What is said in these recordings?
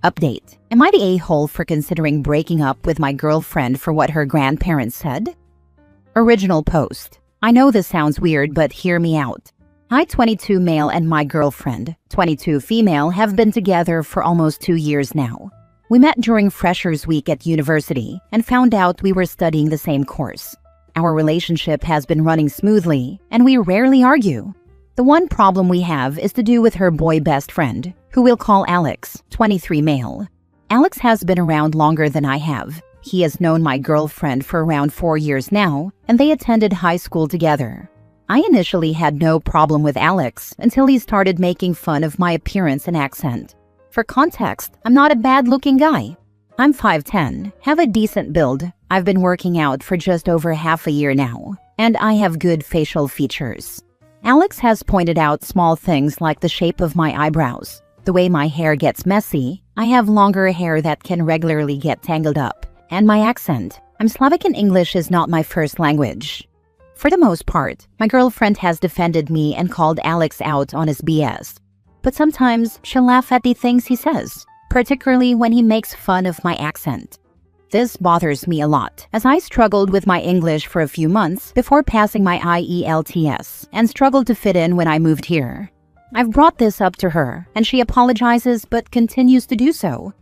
Update. Am I the a-hole for considering breaking up with my girlfriend for what her grandparents said? Original post. I know this sounds weird, but hear me out. I, 22 male, and my girlfriend, 22 female, have been together for almost 2 years now. We met during Freshers Week at university and found out we were studying the same course. Our relationship has been running smoothly, and we rarely argue. The one problem we have is to do with her boy best friend, who we'll call Alex, 23 male. Alex has been around longer than I have. He has known my girlfriend for around 4 years now, and they attended high school together. I initially had no problem with Alex until he started making fun of my appearance and accent. For context, I'm not a bad-looking guy. I'm 5'10", have a decent build. I've been working out for just over half a year now, and I have good facial features. Alex has pointed out small things like the shape of my eyebrows, the way my hair gets messy, I have longer hair that can regularly get tangled up, and my accent. I'm Slavic and English is not my first language. For the most part, my girlfriend has defended me and called Alex out on his BS. But sometimes she'll laugh at the things he says, particularly when he makes fun of my accent. This bothers me a lot, as I struggled with my English for a few months before passing my IELTS and struggled to fit in when I moved here. I've brought this up to her, and she apologizes but continues to do so.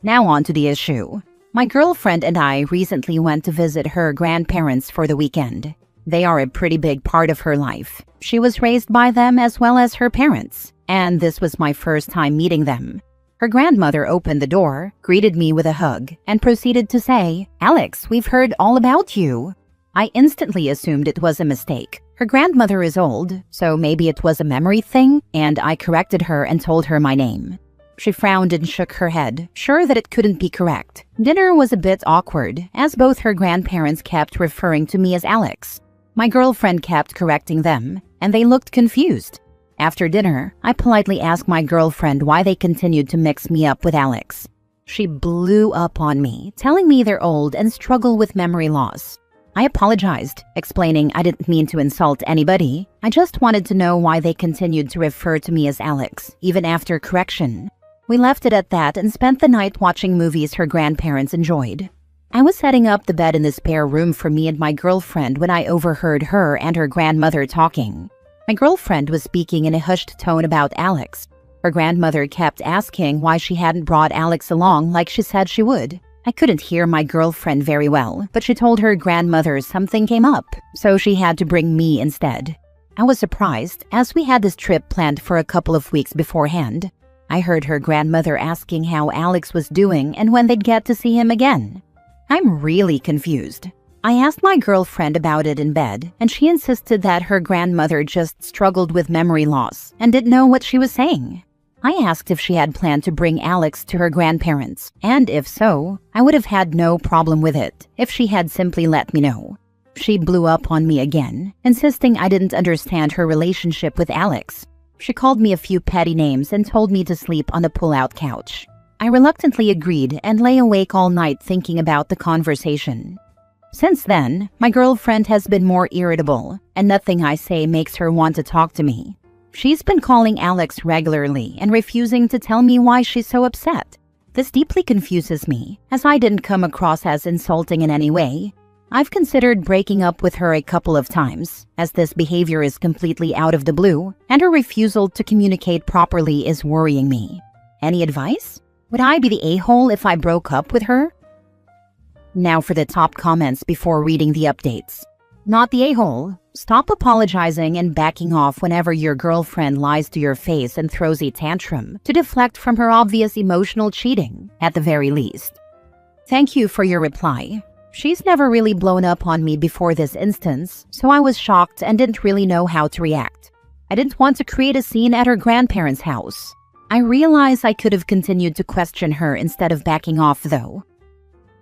Now on to the issue. My girlfriend and I recently went to visit her grandparents for the weekend. They are a pretty big part of her life. She was raised by them as well as her parents, and this was my first time meeting them. Her grandmother opened the door, greeted me with a hug, and proceeded to say, "Alex, we've heard all about you." I instantly assumed it was a mistake. Her grandmother is old, so maybe it was a memory thing, and I corrected her and told her my name. She frowned and shook her head, sure that it couldn't be correct. Dinner was a bit awkward, as both her grandparents kept referring to me as Alex. My girlfriend kept correcting them, and they looked confused. After dinner, I politely asked my girlfriend why they continued to mix me up with Alex. She blew up on me, telling me they're old and struggle with memory loss. I apologized, explaining I didn't mean to insult anybody. I just wanted to know why they continued to refer to me as Alex, even after correction. We left it at that and spent the night watching movies her grandparents enjoyed. I was setting up the bed in the spare room for me and my girlfriend when I overheard her and her grandmother talking. My girlfriend was speaking in a hushed tone about Alex. Her grandmother kept asking why she hadn't brought Alex along like she said she would. I couldn't hear my girlfriend very well, but she told her grandmother something came up, so she had to bring me instead. I was surprised, as we had this trip planned for a couple of weeks beforehand. I heard her grandmother asking how Alex was doing and when they'd get to see him again. I'm really confused. I asked my girlfriend about it in bed, and she insisted that her grandmother just struggled with memory loss and didn't know what she was saying. I asked if she had planned to bring Alex to her grandparents, and if so, I would have had no problem with it if she had simply let me know. She blew up on me again, insisting I didn't understand her relationship with Alex. She called me a few petty names and told me to sleep on the pull-out couch. I reluctantly agreed and lay awake all night thinking about the conversation. Since then, my girlfriend has been more irritable, and nothing I say makes her want to talk to me. She's been calling Alex regularly and refusing to tell me why she's so upset. This deeply confuses me, as I didn't come across as insulting in any way. I've considered breaking up with her a couple of times, as this behavior is completely out of the blue, and her refusal to communicate properly is worrying me. Any advice? Would I be the a-hole if I broke up with her? Now for the top comments before reading the updates. Not the a-hole. Stop apologizing and backing off whenever your girlfriend lies to your face and throws a tantrum to deflect from her obvious emotional cheating, at the very least. Thank you for your reply. She's never really blown up on me before this instance, so I was shocked and didn't really know how to react. I didn't want to create a scene at her grandparents' house. I realize I could have continued to question her instead of backing off, though.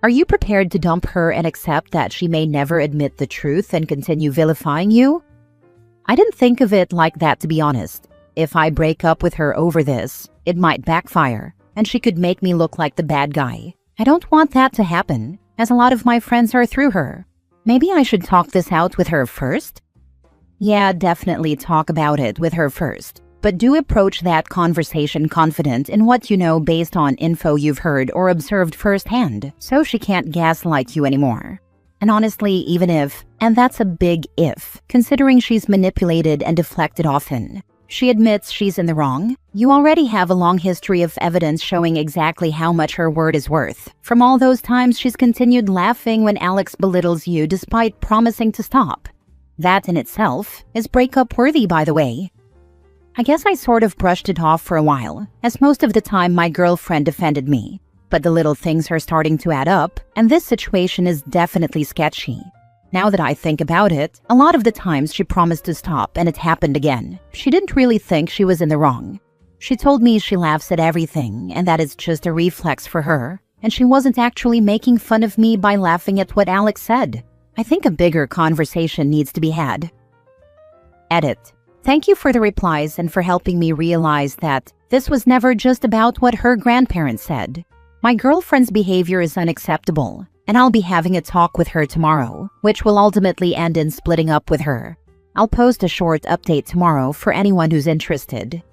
Are you prepared to dump her and accept that she may never admit the truth and continue vilifying you? I didn't think of it like that, to be honest. If I break up with her over this, it might backfire, and she could make me look like the bad guy. I don't want that to happen, as a lot of my friends are through her. Maybe I should talk this out with her first? Yeah, definitely talk about it with her first. but do approach that conversation confident in what you know based on info you've heard or observed firsthand, so she can't gaslight you anymore. And honestly, even if, and that's a big if, considering she's manipulated and deflected often, she admits she's in the wrong, you already have a long history of evidence showing exactly how much her word is worth. From all those times she's continued laughing when Alex belittles you despite promising to stop. That in itself is breakup worthy, by the way. I guess I sort of brushed it off for a while, as most of the time my girlfriend defended me. But the little things are starting to add up, and this situation is definitely sketchy. Now that I think about it, a lot of the times she promised to stop and it happened again. She didn't really think she was in the wrong. She told me she laughs at everything and that it's just a reflex for her, and she wasn't actually making fun of me by laughing at what Alex said. I think a bigger conversation needs to be had. Edit. Thank you for the replies and for helping me realize that this was never just about what her grandparents said. My girlfriend's behavior is unacceptable, and I'll be having a talk with her tomorrow, which will ultimately end in splitting up with her. I'll post a short update tomorrow for anyone who's interested.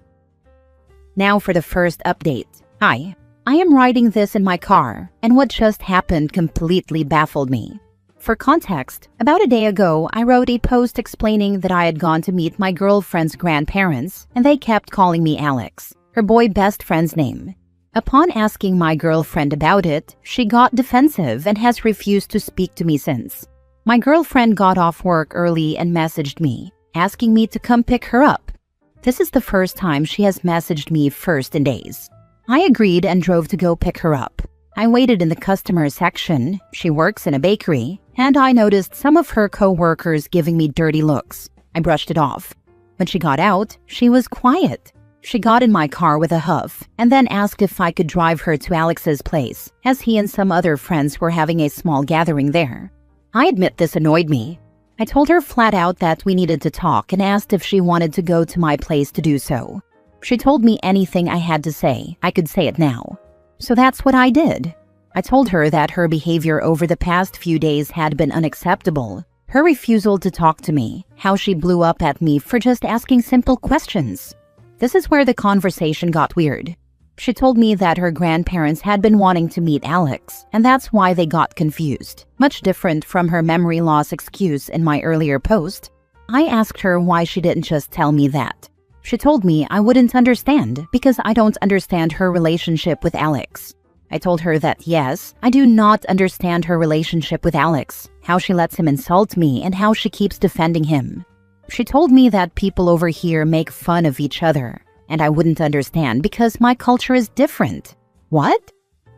Now for the first update. Hi, I am writing this in my car, and what just happened completely baffled me. For context, about a day ago, I wrote a post explaining that I had gone to meet my girlfriend's grandparents, and they kept calling me Alex, her boy best friend's name. Upon asking my girlfriend about it, she got defensive and has refused to speak to me since. My girlfriend got off work early and messaged me, asking me to come pick her up. This is the first time she has messaged me first in days. I agreed and drove to go pick her up. I waited in the customer section, she works in a bakery, and I noticed some of her co-workers giving me dirty looks. I brushed it off. When she got out, she was quiet. She got in my car with a huff and then asked if I could drive her to Alex's place, as he and some other friends were having a small gathering there. I admit this annoyed me. I told her flat out that we needed to talk and asked if she wanted to go to my place to do so. She told me anything I had to say, I could say it now. So that's what I did. I told her that her behavior over the past few days had been unacceptable. Her refusal to talk to me, how she blew up at me for just asking simple questions. This is where the conversation got weird. She told me that her grandparents had been wanting to meet Alex, and that's why they got confused. Much different from her memory loss excuse in my earlier post. I asked her why she didn't just tell me that. She told me I wouldn't understand because I don't understand her relationship with Alex. I told her that yes, I do not understand her relationship with Alex, how she lets him insult me and how she keeps defending him. She told me that people over here make fun of each other, and I wouldn't understand because my culture is different. What?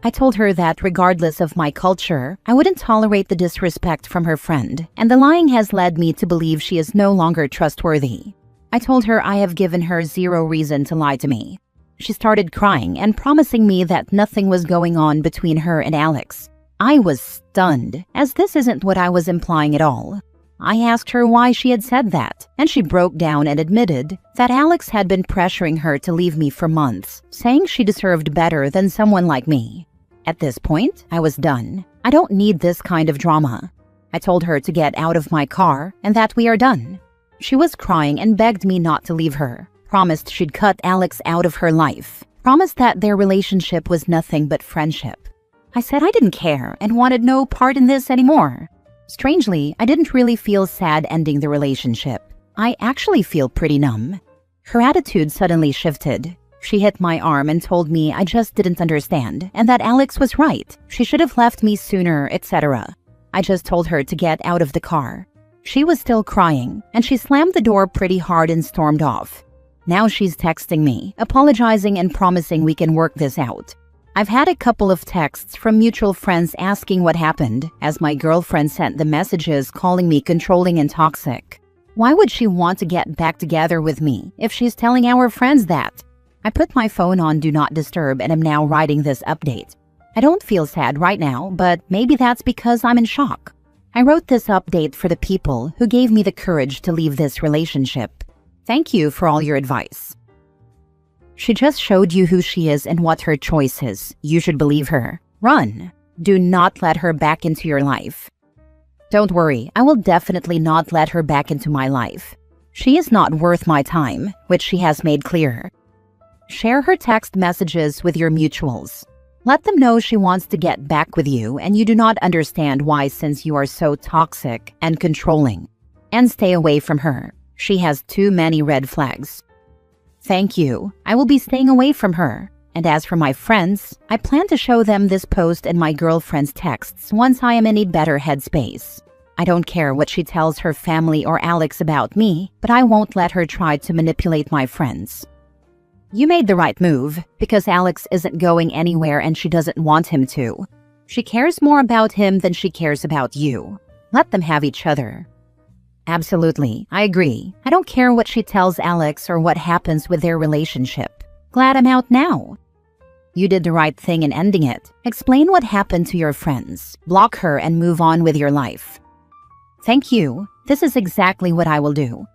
I told her that regardless of my culture, I wouldn't tolerate the disrespect from her friend, and the lying has led me to believe she is no longer trustworthy. I told her I have given her zero reason to lie to me. She started crying and promising me that nothing was going on between her and Alex. I was stunned, as this isn't what I was implying at all. I asked her why she had said that, and she broke down and admitted that Alex had been pressuring her to leave me for months, saying she deserved better than someone like me. At this point, I was done. I don't need this kind of drama. I told her to get out of my car and that we are done. She was crying and begged me not to leave her, promised she'd cut Alex out of her life, promised that their relationship was nothing but friendship. I said I didn't care and wanted no part in this anymore. Strangely, I didn't really feel sad ending the relationship. I actually feel pretty numb. Her attitude suddenly shifted. She hit my arm and told me I just didn't understand and that Alex was right. She should have left me sooner, etc. I just told her to get out of the car. She was still crying, and she slammed the door pretty hard and stormed off. Now she's texting me, apologizing and promising we can work this out. I've had a couple of texts from mutual friends asking what happened, as my girlfriend sent the messages calling me controlling and toxic. Why would she want to get back together with me if she's telling our friends that? I put my phone on Do Not Disturb and am now writing this update. I don't feel sad right now, but maybe that's because I'm in shock. I wrote this update for the people who gave me the courage to leave this relationship. Thank you for all your advice. She just showed you who she is and what her choice is. You should believe her. Run. Do not let her back into your life. Don't worry, I will definitely not let her back into my life. She is not worth my time, which she has made clear. Share her text messages with your mutuals. Let them know she wants to get back with you and you do not understand why since you are so toxic and controlling. And stay away from her. She has too many red flags. Thank you. I will be staying away from her. And as for my friends, I plan to show them this post and my girlfriend's texts once I am in a better headspace. I don't care what she tells her family or Alex about me, but I won't let her try to manipulate my friends. You made the right move, because Alex isn't going anywhere and she doesn't want him to. She cares more about him than she cares about you. Let them have each other. Absolutely, I agree. I don't care what she tells Alex or what happens with their relationship. Glad I'm out now. You did the right thing in ending it. Explain what happened to your friends. Block her and move on with your life. Thank you. This is exactly what I will do.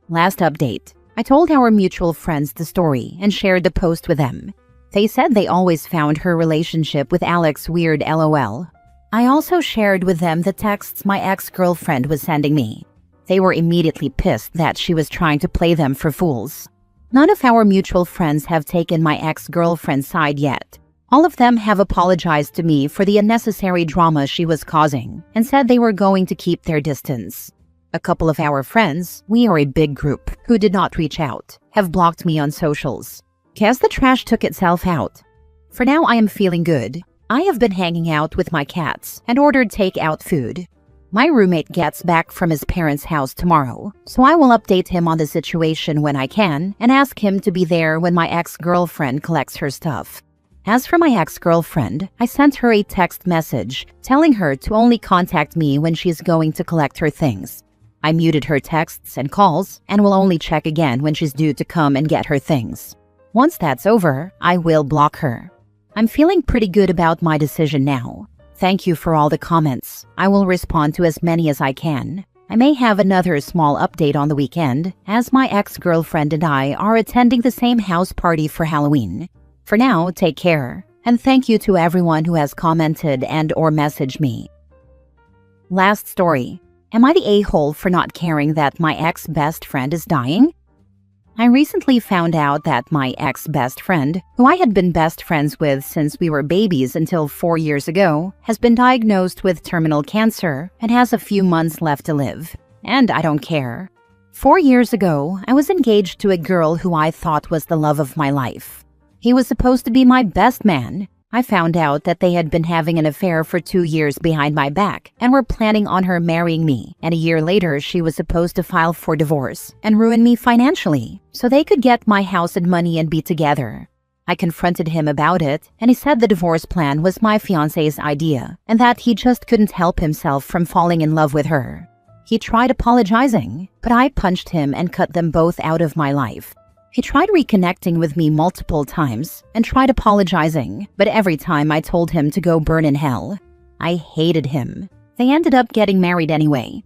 Last update. I told our mutual friends the story and shared the post with them. They said they always found her relationship with Alex weird LOL. I also shared with them the texts my ex-girlfriend was sending me. They were immediately pissed that she was trying to play them for fools. None of our mutual friends have taken my ex-girlfriend's side yet. All of them have apologized to me for the unnecessary drama she was causing and said they were going to keep their distance. A couple of our friends, we are a big group, who did not reach out, have blocked me on socials. Guess the trash took itself out. For now, I am feeling good. I have been hanging out with my cats and ordered takeout food. My roommate gets back from his parents' house tomorrow, so I will update him on the situation when I can and ask him to be there when my ex-girlfriend collects her stuff. As for my ex-girlfriend, I sent her a text message telling her to only contact me when she's going to collect her things. I muted her texts and calls and will only check again when she's due to come and get her things. Once that's over, I will block her. I'm feeling pretty good about my decision now. Thank you for all the comments. I will respond to as many as I can. I may have another small update on the weekend, as my ex-girlfriend and I are attending the same house party for Halloween. For now, take care, and thank you to everyone who has commented and/or messaged me. Last story. Am I the a-hole for not caring that my ex-best friend is dying? I recently found out that my ex-best friend, who I had been best friends with since we were babies until 4 years ago, has been diagnosed with terminal cancer and has a few months left to live. And I don't care. 4 years ago, I was engaged to a girl who I thought was the love of my life. He was supposed to be my best man. I found out that they had been having an affair for 2 years behind my back and were planning on her marrying me, and a year later she was supposed to file for divorce and ruin me financially so they could get my house and money and be together. I confronted him about it, and he said the divorce plan was my fiancé's idea and that he just couldn't help himself from falling in love with her. He tried apologizing, but I punched him and cut them both out of my life. He tried reconnecting with me multiple times and tried apologizing, but every time I told him to go burn in hell. I hated him. They ended up getting married anyway.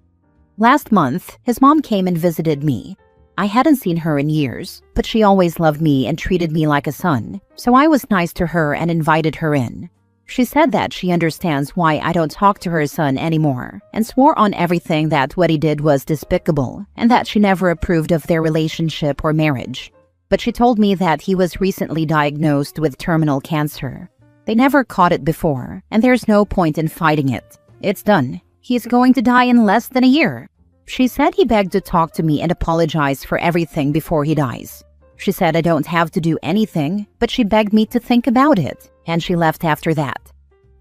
Last month, his mom came and visited me. I hadn't seen her in years, but she always loved me and treated me like a son, so I was nice to her and invited her in. She said that she understands why I don't talk to her son anymore and swore on everything that what he did was despicable and that she never approved of their relationship or marriage. But she told me that he was recently diagnosed with terminal cancer. They never caught it before, and there's no point in fighting it. It's done. He's going to die in less than a year. She said he begged to talk to me and apologize for everything before he dies. She said I don't have to do anything, but she begged me to think about it, and she left after that.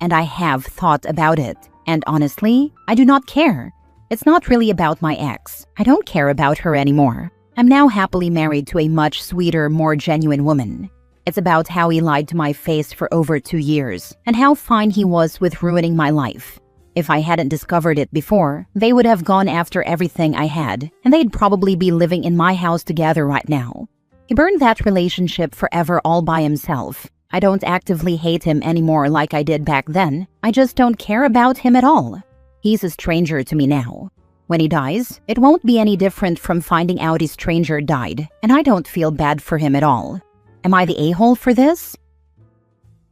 And I have thought about it, and honestly, I do not care. It's not really about my ex. I don't care about her anymore. I'm now happily married to a much sweeter, more genuine woman. It's about how he lied to my face for over 2 years, and how fine he was with ruining my life. If I hadn't discovered it before, they would have gone after everything I had, and they'd probably be living in my house together right now. He burned that relationship forever all by himself. I don't actively hate him anymore like I did back then. I just don't care about him at all. He's a stranger to me now. When he dies, it won't be any different from finding out a stranger died, and I don't feel bad for him at all. Am I the a-hole for this?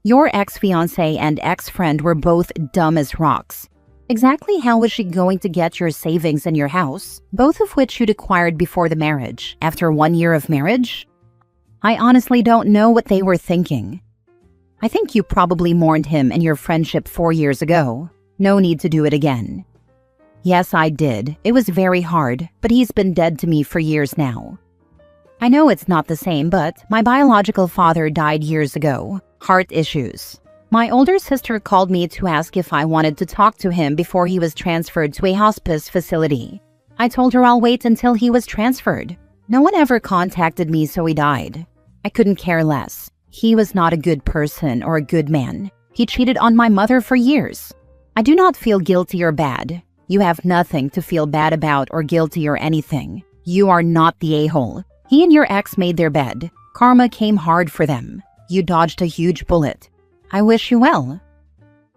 Your ex-fiancé and ex-friend were both dumb as rocks. Exactly how was she going to get your savings and your house, both of which you'd acquired before the marriage, after 1 year of marriage? I honestly don't know what they were thinking. I think you probably mourned him and your friendship 4 years ago. No need to do it again. Yes, I did. It was very hard, but he's been dead to me for years now. I know it's not the same, but my biological father died years ago. Heart issues. My older sister called me to ask if I wanted to talk to him before he was transferred to a hospice facility. I told her I'll wait until he was transferred. No one ever contacted me, so he died. I couldn't care less. He was not a good person or a good man. He cheated on my mother for years. I do not feel guilty or bad. You have nothing to feel bad about or guilty or anything. You are not the a-hole. He and your ex made their bed. Karma came hard for them. You dodged a huge bullet. I wish you well.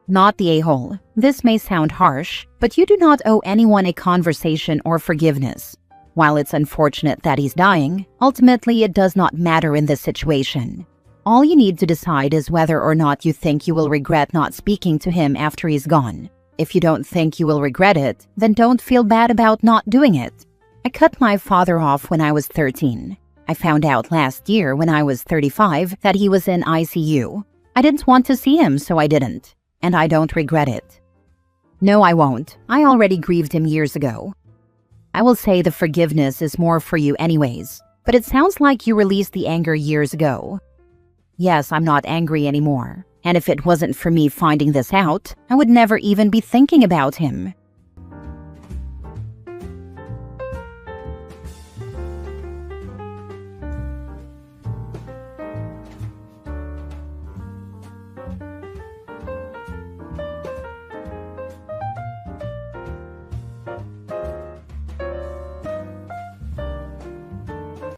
Not the a-hole. This may sound harsh, but you do not owe anyone a conversation or forgiveness. While it's unfortunate that he's dying, ultimately it does not matter in this situation. All you need to decide is whether or not you think you will regret not speaking to him after he's gone. If you don't think you will regret it, then don't feel bad about not doing it. I cut my father off when I was 13. I found out last year when I was 35 that he was in ICU. I didn't want to see him, so I didn't. And I don't regret it. No, I won't. I already grieved him years ago. I will say the forgiveness is more for you anyways, but it sounds like you released the anger years ago. Yes, I'm not angry anymore. And if it wasn't for me finding this out, I would never even be thinking about him.